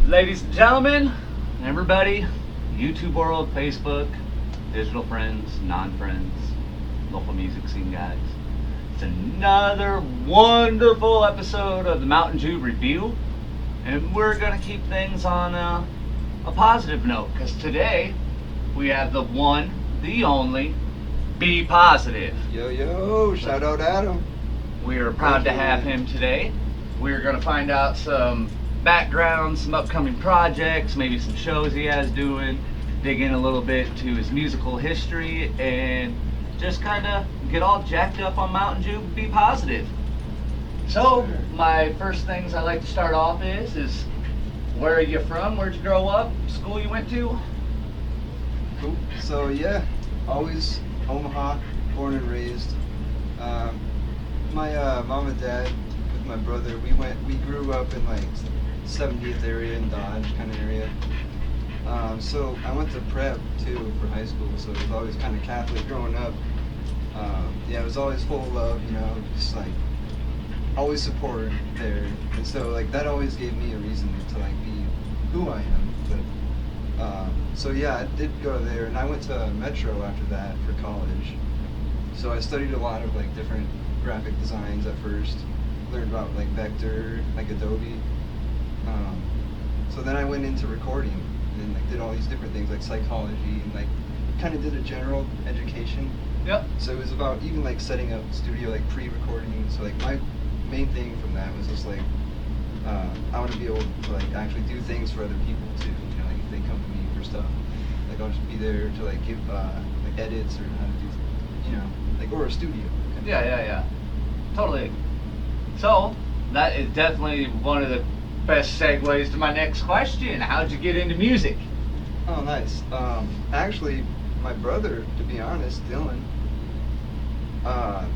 Ladies and gentlemen, everybody, YouTube world, Facebook, digital friends, non-friends, local music scene guys. It's another wonderful episode of the Mountain Dew Review, and we're going to keep things on a positive note, because today we have the one, the only, Be Positive. Yo, shout out Adam. We are proud to have him today. We're going to find out some background, some upcoming projects, maybe some shows he has doing, dig in a little bit to his musical history, and just kind of get all jacked up on Mountain Dew, Be Positive. So, my first things I like to start off is where are you from? Where'd you grow up? School you went to? Cool. So yeah, always Omaha, born and raised. My mom and dad with my brother, we grew up in like 70th area in Dodge kind of area. So I went to prep too for high school, so it was always kind of Catholic growing up. Yeah, it was always full of love, you know, just like always support there, and so like that always gave me a reason to like be who I am. But so yeah, I did go there, and I went to Metro after that for college. So I studied a lot of like different graphic designs at first, learned about like vector, like Adobe. So then I went into recording and like did all these different things like psychology, and like kind of did a general education. Yep. So it was about even like setting up studio, like pre-recording. So like my main thing from that was just like I want to be able to like actually do things for other people too. You know, like if they come to me for stuff, like I'll just be there to like give like edits or how to do, you know, like, or a studio. Yeah. Totally. So, that is definitely one of the best segues to my next question. How'd you get into music? Oh, nice. Actually, my brother, to be honest, Dylan,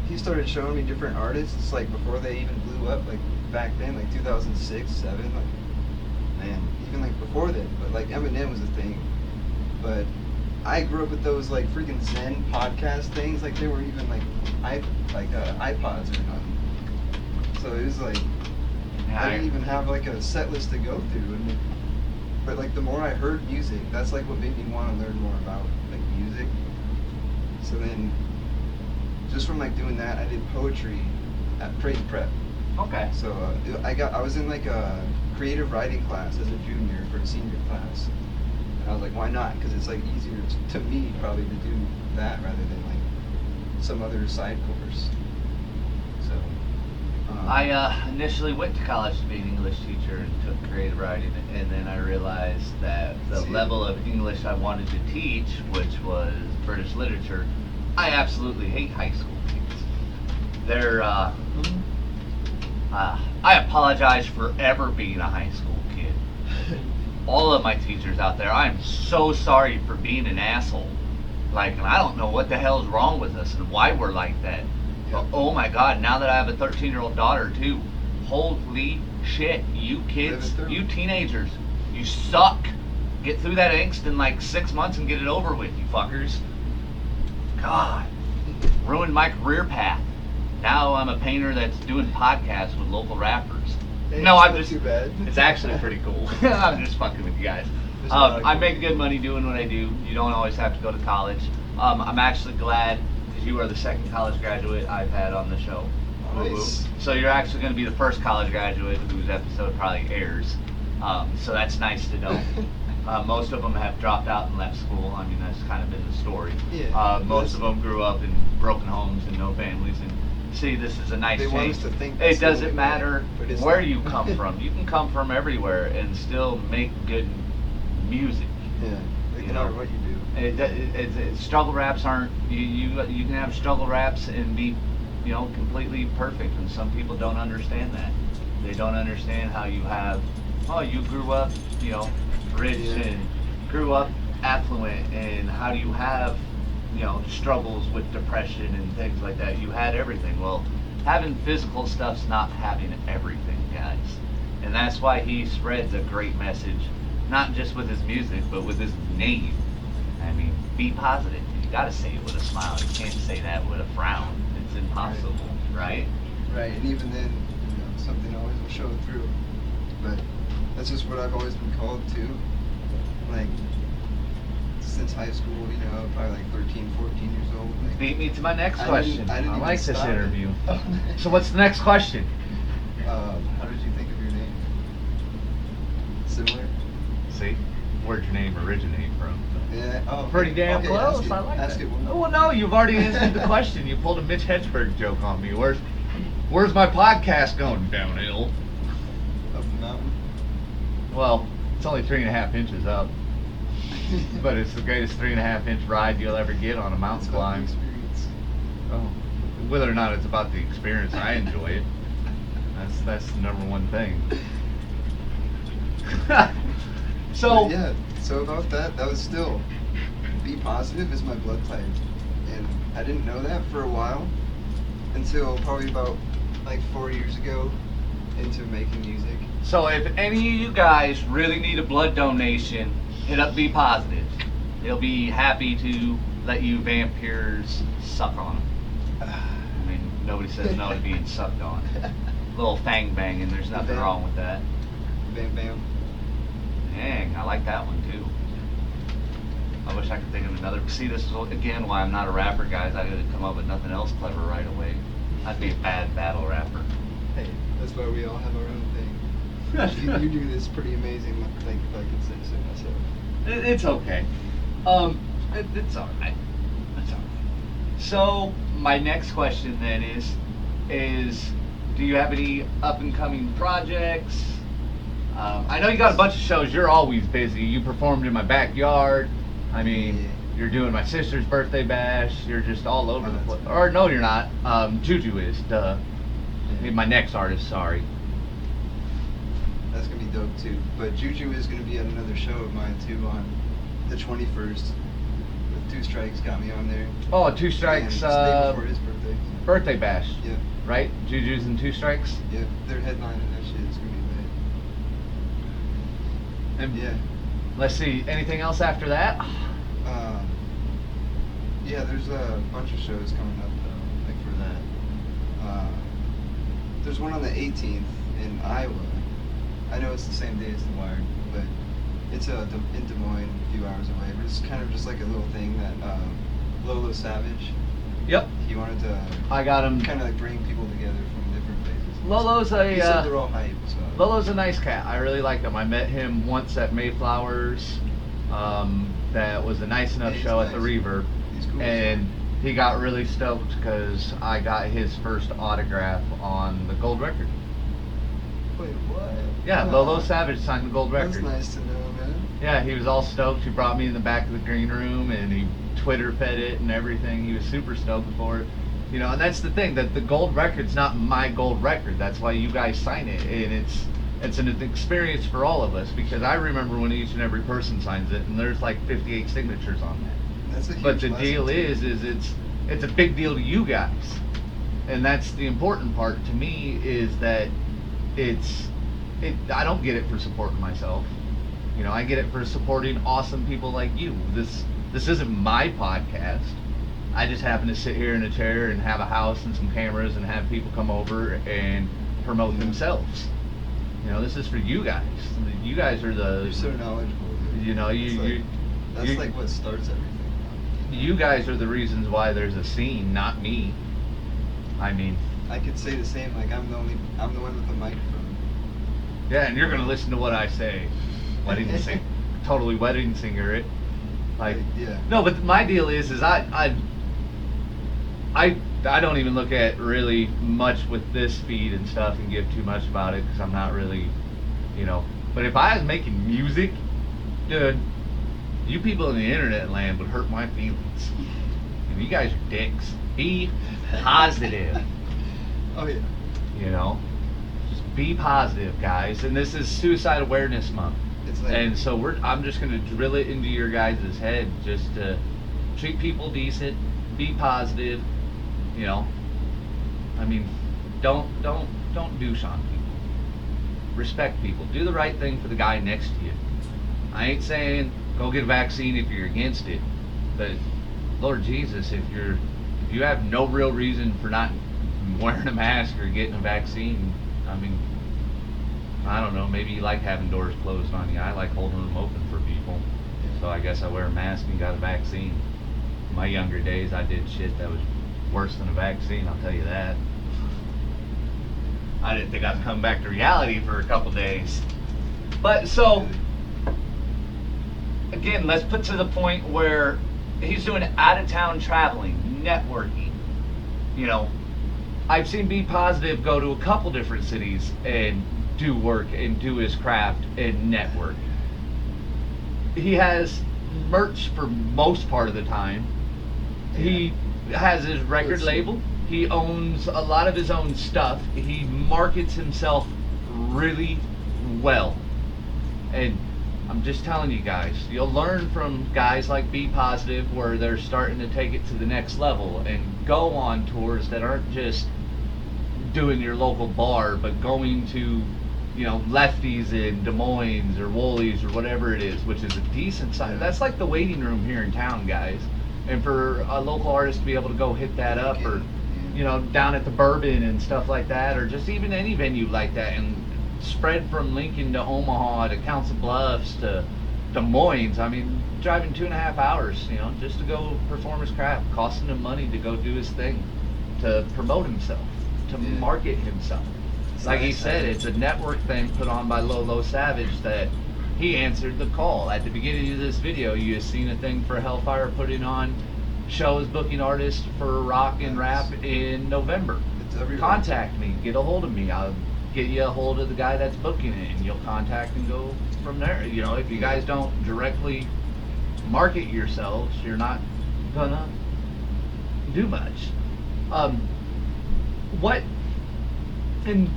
he started showing me different artists, like, before they even blew up, like, back then, like, 2006, 2007, like, man, even, like, before then, but, like, Eminem was a thing, but I grew up with those, like, freaking Zen podcast things, like, they were even, like, iPods or nothing, so it was, like, I didn't even have, like, a set list to go through, but, like, the more I heard music, that's, like, what made me want to learn more about, like, music, so then, just from like doing that, I did poetry at prep. Okay. So I was in like a creative writing class as a junior for a senior class, and I was like, why not? Because it's like easier to me probably to do that rather than like some other side course. So I initially went to college to be an English teacher and took creative writing, and then I realized that the level of English I wanted to teach, which was British literature, I absolutely hate high school kids. They're, I apologize for ever being a high school kid. All of my teachers out there, I'm so sorry for being an asshole. Like, and I don't know what the hell's wrong with us and why we're like that. But oh my God, now that I have a 13-year-old daughter too, holy shit, you kids, you teenagers, you suck. Get through that angst in like 6 months and get it over with, you fuckers. God, ruined my career path. Now I'm a painter that's doing podcasts with local rappers. Hey, no, I'm just. Too bad. It's actually pretty cool. I'm just fucking with you guys. I make good money doing what I do. You don't always have to go to college. I'm actually glad because you are the second college graduate I've had on the show. Nice. So you're actually going to be the first college graduate whose episode probably airs. So that's nice to know. Most of them have dropped out and left school. I mean, that's kind of been the story. Yeah, most of them grew up in broken homes and no families. And see, this is a nice they change. want us to think It doesn't matter where you not. come from. You can come from everywhere and still make good music. Yeah, like no matter what you do. Struggle raps aren't. You can have struggle raps and be, completely perfect, and some people don't understand that. They don't understand how you have, oh, you grew up, rich and grew up affluent, and how do you have, struggles with depression and things like that. You had everything. Well, having physical stuff's not having everything, guys. And that's why he spreads a great message, not just with his music, but with his name. I mean, be positive. You gotta say it with a smile. You can't say that with a frown. It's impossible, right? Right, and even then, something always will show through. But that's just what I've always been called to. Like, since high school, probably like 13, 14 years old. Like, Beat me to my next question. I didn't I even like this stop it. interview. So what's the next question? How did you think of your name? Similar? See, where'd your name originate from? Yeah. Oh, Pretty damn okay, close. ask it, I like ask that. it one Oh, more. well, no, you've already answered the question. You pulled a Mitch Hedberg joke on me. Where's my podcast going? Downhill. Up the mountain. Well, it's only 3.5 inches up, but it's the greatest 3.5 inch ride you'll ever get on a mountain It's about the climb. experience. Oh, whether or not it's about the experience, I enjoy it. That's the number one thing. So But yeah, so about that was still, be positive is my blood type. And I didn't know that for a while until probably about like 4 years ago into making music. So if any of you guys really need a blood donation, hit up Be Positive. They'll be happy to let you vampires suck on them. I mean, nobody says no to being sucked on. Little fang banging, there's nothing Bam. wrong with that. Bam bam. Dang, I like that one too. I wish I could think of another. See, this is again why I'm not a rapper, guys. I gotta come up with nothing else clever right away. I'd be a bad battle rapper. Hey, that's why we all have our own thing. you do this pretty amazing, like if I could say so myself. It's okay. It's all right. It's all right. So my next question then is, do you have any up and coming projects? I know you got a bunch of shows. You're always busy. You performed in my backyard. I mean, Yeah. you're doing my sister's birthday bash. You're just all over Oh, the that's place. cool. Or no, you're not. Juju is. Duh. My next artist. Sorry. That's gonna be dope too. But Juju is gonna be at another show of mine too on the 21st. The Two Strikes got me on there. Oh, Two Strikes. And it's the day before his birthday. Birthday bash. Yep. Right? Juju's and Two Strikes. Yep. They're headlining that shit. It's gonna be And lit. Yeah. let's see. Anything else after that? Yeah, there's a bunch of shows coming up though, like for that. There's one on the 18th in Iowa. I know it's the same day as The Wired, but it's in Des Moines, a few hours away. But it's kind of just like a little thing that Lolo Savage, Yep. he wanted to I got him. kind of like bring people together from different places. Lolo's He said a they're all hype, so. Lolo's a nice cat. I really like him. I met him once at Mayflowers. That was a nice enough He's show at the nice. Reverb, He's cool. and he got really stoked because I got his first autograph on the gold record. Wait, what? Yeah, Aw, Lolo Savage signed the gold record. That's nice to know, man. Yeah, he was all stoked. He brought me in the back of the green room and he Twitter fed it and everything. He was super stoked for it. And that's the thing, that the gold record's not my gold record. That's why you guys sign it, and it's an experience for all of us, because I remember when each and every person signs it, and there's like 58 signatures on that. That's a huge But the blessing, deal too. is it's a big deal to you guys, and that's the important part to me, is that I don't get it for supporting myself. I get it for supporting awesome people like you. This isn't my podcast. I just happen to sit here in a chair and have a house and some cameras and have people come over and promote themselves. This is for you guys. You guys are the. You're so knowledgeable. Dude. That's like what starts everything. You guys are the reasons why there's a scene, not me. I mean, I could say the same. Like I'm the one with the microphone. yeah, and you're gonna listen to what I say. Totally wedding singer it. Like, yeah. no, but my deal is I don't even look at really much with this feed and stuff and give too much about it, because I'm not really, But if I was making music, dude, you people in the internet land would hurt my feelings. You guys are dicks. Be positive. Oh yeah. Just be positive, guys. And this is Suicide Awareness Month. It's like, And so I'm just gonna drill it into your guys' head, just to treat people decent, be positive, you know. I mean, don't douche on people. Respect people. Do the right thing for the guy next to you. I ain't saying go get a vaccine if you're against it, but Lord Jesus, if you have no real reason for not wearing a mask or getting a vaccine, I mean, I don't know, maybe you like having doors closed on you. I like holding them open for people. So I guess I wear a mask and got a vaccine. In my younger days, I did shit that was worse than a vaccine, I'll tell you that. I didn't think I'd come back to reality for a couple days. But so, again, let's put to the point where he's doing out-of-town traveling, networking. You know, I've seen Be Positive go to a couple different cities and do work and do his craft and network. He has merch for most part of the time. He has his record label. He owns a lot of his own stuff. He markets himself really well. And I'm just telling you guys, you'll learn from guys like Be Positive, where they're starting to take it to the next level and go on tours that aren't just doing your local bar, but going to, you know, Lefties in Des Moines or Woolies or whatever it is, which is a decent size. That's like the waiting room here in town, guys. And for a local artist to be able to go hit that up, or, you know, down at the Bourbon and stuff like that, or just even any venue like that, and spread from Lincoln to Omaha to Council Bluffs to Des Moines. I mean, driving 2.5 hours, you know, just to go perform his craft, costing him money to go do his thing, to promote himself, to market himself. Like he said, it's a network thing put on by Lolo Savage that he answered the call. At the beginning of this video, you have seen a thing for Hellfire putting on shows, booking artists for rock and rap in November. Contact me, get a hold of me. I'll get you a hold of the guy that's booking it, and you'll contact and go from there. You know, if you guys don't directly market yourselves, you're not gonna do much. What in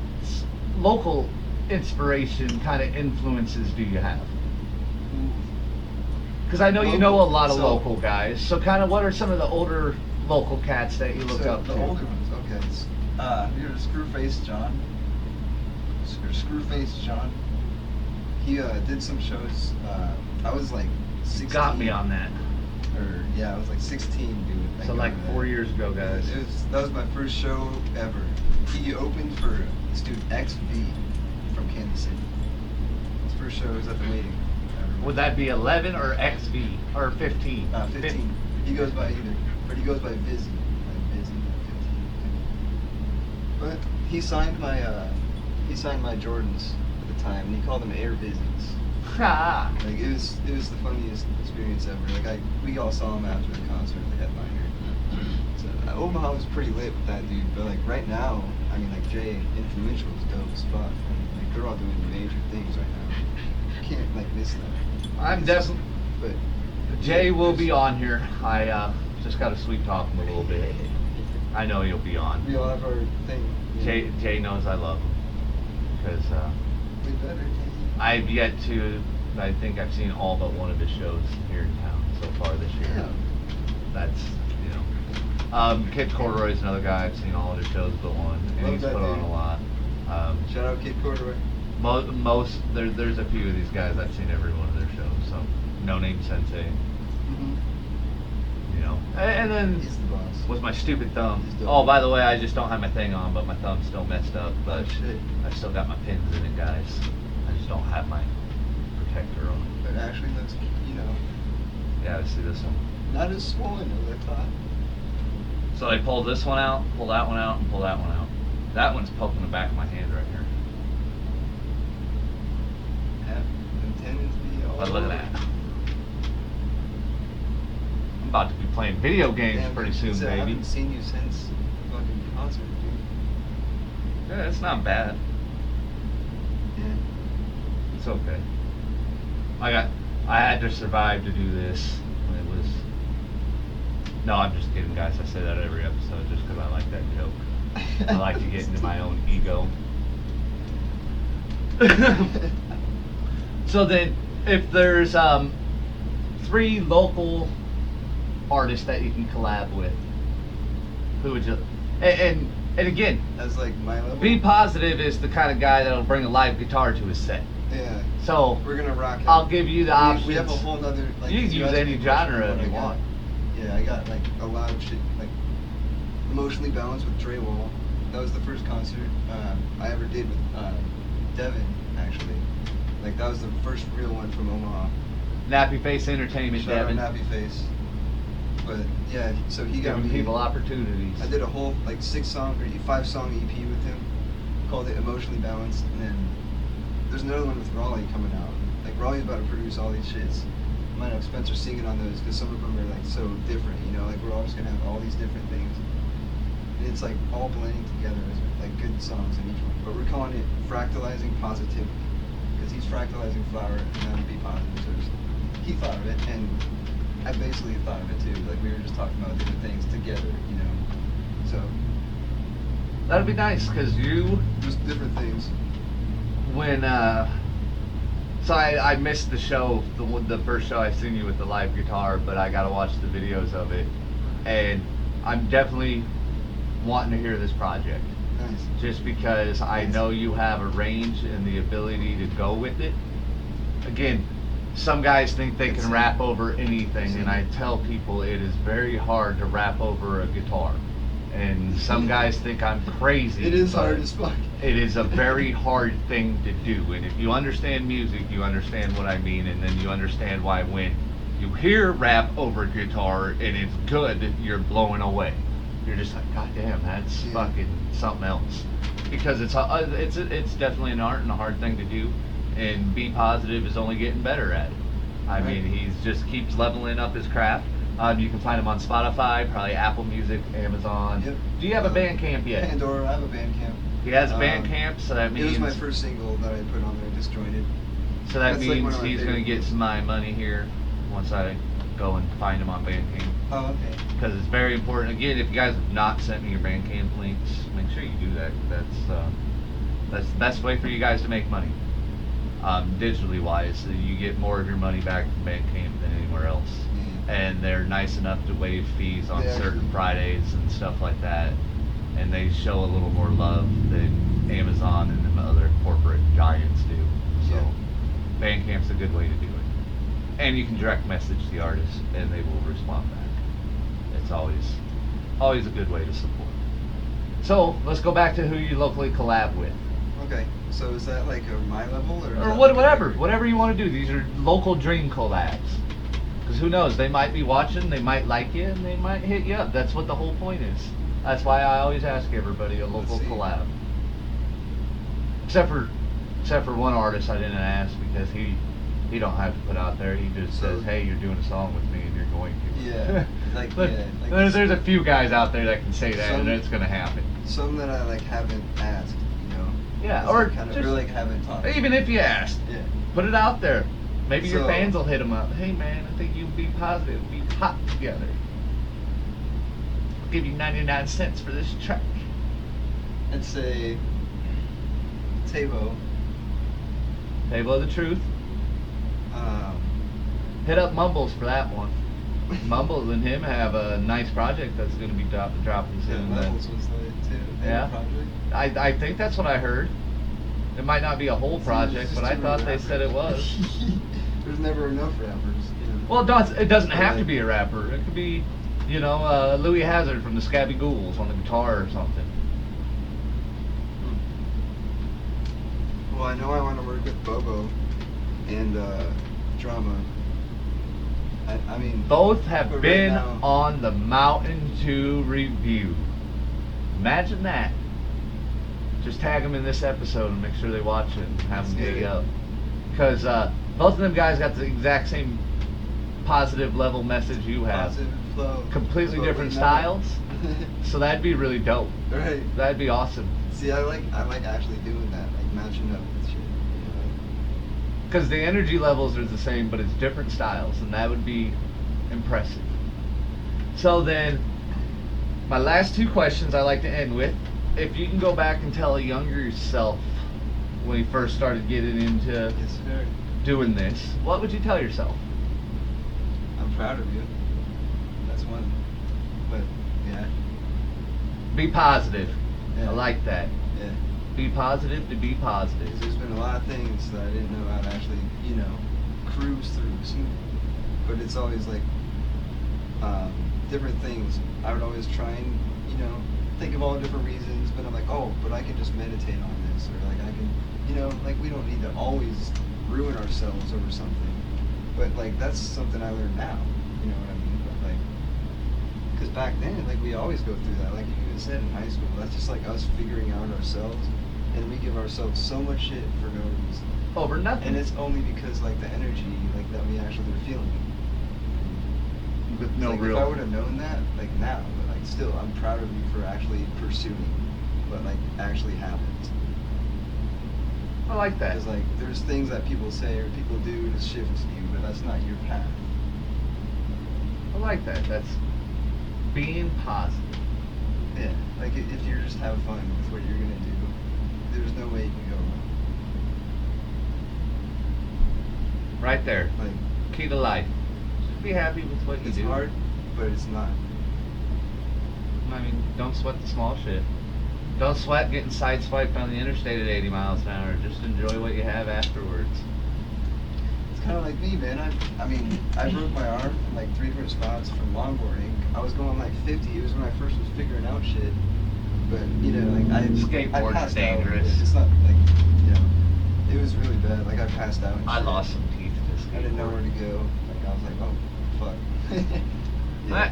local inspiration kind of influences do you have? Because I know you know a lot of local guys. So kind of what are some of the older local cats that you look up to? The older ones, okay. You're Screwface John. Screwface John. He did some shows. I was like 16. Got me on that. I was like 16, dude. So like 4 years ago, guys. That was my first show ever. He opened for this dude XV from Kansas City. His first show was at the waiting. Would that be 11 or XV or 15? 15. He goes by either, but he goes by Vizzy. Like Vizzy, 15. But he signed my Jordans at the time, and he called them Air Vizzies. Like it was the funniest experience ever. Like we all saw him after the concert, the headliner. So Omaha was pretty lit with that dude. But like right now, I mean, like Jay Influential is dope as fuck. I mean, like they're all doing major things right now. You can't like miss them. I'm definitely. But Jay will be on here. I just got to sweet talk him a little bit. I know he'll be on. We all have our thing. Jay knows I love him because we better. I've yet to. I think I've seen all but one of his shows here in town so far this year. Yeah. That's, you know. Kid Corduroy's another guy. I've seen all of his shows but one, and he's put on a lot. Shout out Kid Corduroy. There's a few of these guys I've seen every one of their shows. So No Name Sensei. You know, and then he's the boss. Was my stupid thumb. Oh, by the way, I just don't have my thing on, but my thumb's still messed up. But shit. I still got my pins in it, guys. I just don't have my protector on. It actually looks, you know. Yeah, I see this one. Not as swollen as I thought. So I pulled this one out, pull that one out, and pull that one out. That one's poking the back of my hand right here. Intended to be all But look at that. I'm about to be playing video games pretty soon, baby. I haven't seen you since the fucking concert, dude. Yeah, it's not bad. Yeah. It's okay. I had to survive to do this. It was. No, I'm just kidding, guys. I say that every episode just because I like that joke. I like to get into my own ego. So then, if there's 3 local artists that you can collab with, who would you? And again, As like my level. Be Positive is the kind of guy that'll bring a live guitar to his set. Yeah. So We're gonna rock it. I'll give you the options. We have a whole nother. Like, You can use asked me any a question genre of if you what I got. want. Yeah, I got like a lot of shit. Like Emotionally Balanced with Dre Wall. That was the first concert I ever did with Devin, actually. Like that was the first real one from Omaha. Nappy Face Entertainment, Shout out Devin. Nappy Face. But yeah, so he got Giving me. people opportunities. I did a whole like 6-song or 5-song EP with him, called it Emotionally Balanced, and then there's another one with Raleigh coming out. Like Raleigh's about to produce all these shits. I might have Spencer singing on those because some of them are like so different. You know, like we're all just gonna have all these different things, and it's like all blending together as like good songs in each one. But we're calling it Fractalizing Positivity because he's fractalizing flower and I'm Be Positive. So he thought of it and I basically thought of it too. Like we were just talking about different things together, you know. So That'd be nice because you, just different things. when so I missed the show, the first show I seen you with the live guitar, but I gotta watch the videos of it, and I'm definitely wanting to hear this project. Nice. Just because I know you have a range and the ability to go with it. Again, some guys think they can rap over anything, and I tell people it is very hard to rap over a guitar. And some guys think I'm crazy. It is but hard as fuck. It is a very hard thing to do, and if you understand music, you understand what I mean, and then you understand why when you hear rap over guitar and it's good, you're blown away. You're just like, God damn, that's fucking something else. Because it's definitely an art and a hard thing to do, and Be Positive is only getting better at it. I mean, he's just keeps leveling up his craft. You can find him on Spotify, probably Apple Music, Amazon. Yep. Do you have a Bandcamp yet? Pandora, I have a Bandcamp. He has a Bandcamp, so that means It was my first single that I put on there, Disjointed. So that That's like one means of my he's going to favorite get some of my money here once I go and find him on Bandcamp. Oh, okay. Because it's very important. Again, if you guys have not sent me your Bandcamp links, make sure you do that. That's the best way for you guys to make money. Digitally wise, so you get more of your money back from Bandcamp than anywhere else. And they're nice enough to waive fees on certain Fridays and stuff like that. And they show a little more love than Amazon and them other corporate giants do. So Bandcamp's a good way to do it. And you can direct message the artist and they will respond back. It's always a good way to support. So let's go back to who you locally collab with. Okay, so is that like my level or? Or whatever you want to do. These are local dream collabs. Because who knows, they might be watching, they might like you, and they might hit you up. That's what the whole point is. That's why I always ask everybody a local collab. Except for one artist I didn't ask because he don't have to put out there. He just says, hey, you're doing a song with me and you're going to. Yeah. There's a few guys out there that can say that and it's going to happen. Some that I like haven't asked, you know. Yeah, or just like haven't talked. Even if you asked, put it out there. Maybe your fans will hit them up. Hey man, I think you'd be positive. We'd be hot together. I'll give you 99 cents for this track. I'd say Tavo. Tavo the Truth. Hit up Mumbles for that one. Mumbles and him have a nice project that's going to be dropping soon. Yeah, Mumbles was like too. Yeah. Project. I think that's what I heard. It might not be a whole project, but I thought they said it was. There's never enough rappers. You know. Well, it doesn't have to be a rapper. It could be, Louis Hazard from the Scabby Ghouls on the guitar or something. Well, I know I want to work with Bobo and Drama. I mean, both have been right on the Mountain 2 review. Imagine that. Just tag them in this episode and make sure they watch it and have them dig up. Because both of them guys got the exact same positive level message you have. Positive flow. Completely different styles. So that'd be really dope. Right. That'd be awesome. See, I like actually doing that, like matching up with shit. Because the energy levels are the same, but it's different styles, and that would be impressive. So then, my last two questions I like to end with. If you can go back and tell a younger self when you first started getting into Yes, sir. doing this, what would you tell yourself? I'm proud of you. That's one. But yeah. Be positive. Yeah. I like that. Yeah. Be positive to be positive. 'Cause there's been a lot of things that I didn't know how to actually, cruise through smoothly. But it's always like different things. I would always try and, think of all different reasons, but I'm like, oh, but I can just meditate on this, or like I can, like we don't need to always ruin ourselves over something. But like that's something I learned now. You know what I mean? But like, because back then, like we always go through that. Like you even said in high school, that's just like us figuring out ourselves, and we give ourselves so much shit for no reason. Over nothing. And it's only because like the energy like that we actually are feeling. With It's no like, real. if I would have known that, like now, but like still, I'm proud of you for actually pursuing what like actually happens. I like that. Because like there's things that people say or people do to shift you, but that's not your path. I like that. That's being positive. Yeah, like if you're just have fun with what you're gonna do, there's no way you can go wrong. Right there. Like Key to life. Just be happy with what you it's do. hard, but it's not. I mean, don't sweat the small shit. Don't sweat getting sideswiped on the interstate at 80 miles an hour. Just enjoy what you have afterwards. It's kind of like me, man. I mean, I broke my arm in like 3 different spots from longboarding. I was going like 50. It was when I first was figuring out shit. But like I Skateboard's passed dangerous. Out. It's not like it was really bad. Like I passed out. And I shit. lost some teeth to this I didn't know where to go. Like I was like, oh fuck.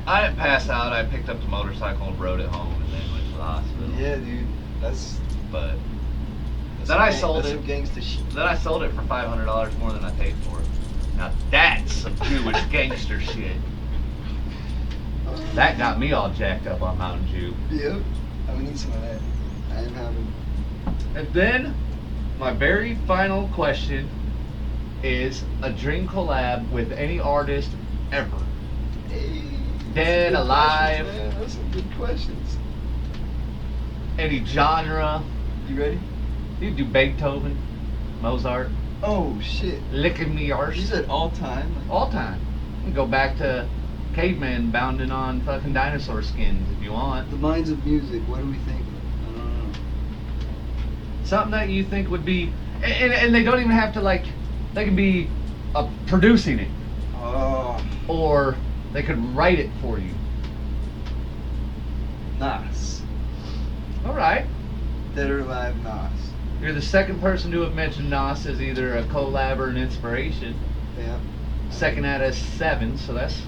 I didn't pass out. I picked up the motorcycle and rode it home and then went to the hospital. Yeah, dude. That's But that's then some I gang- sold that's it. some gangsta shit. Then I sold it for $500 more than I paid for it. Now that's some Jewish gangster shit. That got me all jacked up on Mountain Dew. Yep. I'm gonna need some of that. I am having. And then my very final question is a dream collab with any artist ever. Hey, Dead, that's some good alive. questions, man. That's some good questions. Any genre. You ready? You do Beethoven, Mozart, Oh shit. licking me arse. You said all time. All time. You can go back to cavemen bounding on fucking dinosaur skins if you want. The minds of music. What do we think? I don't know. Something that you think would be, and they don't even have to like, they can be producing it, Oh, or they could write it for you. Nas. All right. Dead or alive, Nas. You're the second person to have mentioned Nas as either a collab or an inspiration. Yeah. Second out of 7, so that's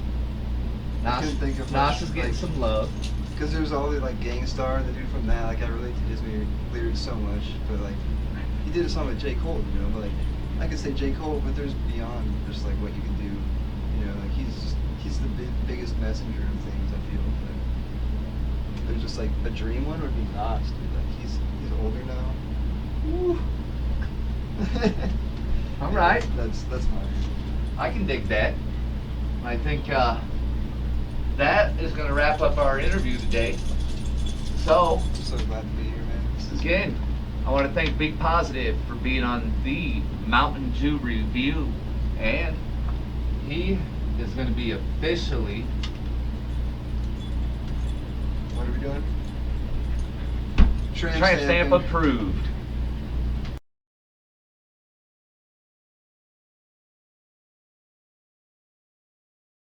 I Nas. couldn't think of Nas much, is getting like- some love. Because there's all the like Gangstar, the dude from that. Like I relate to his lyrics so much, but like he did a song with J. Cole, But like I could say J. Cole, but there's beyond just like what you can do. Like he's the biggest messenger of things. I feel. But there's just like a dream one would be Nas, dude. Like he's older now. Woo. All right. That's mine. I can dig that. I think that is going to wrap up our interview today. So, I'm so glad to be here, man. This is again, I want to thank Big Positive for being on the Mountain Dew review, and he is going to be officially. What are we doing? Tramp stamp approved.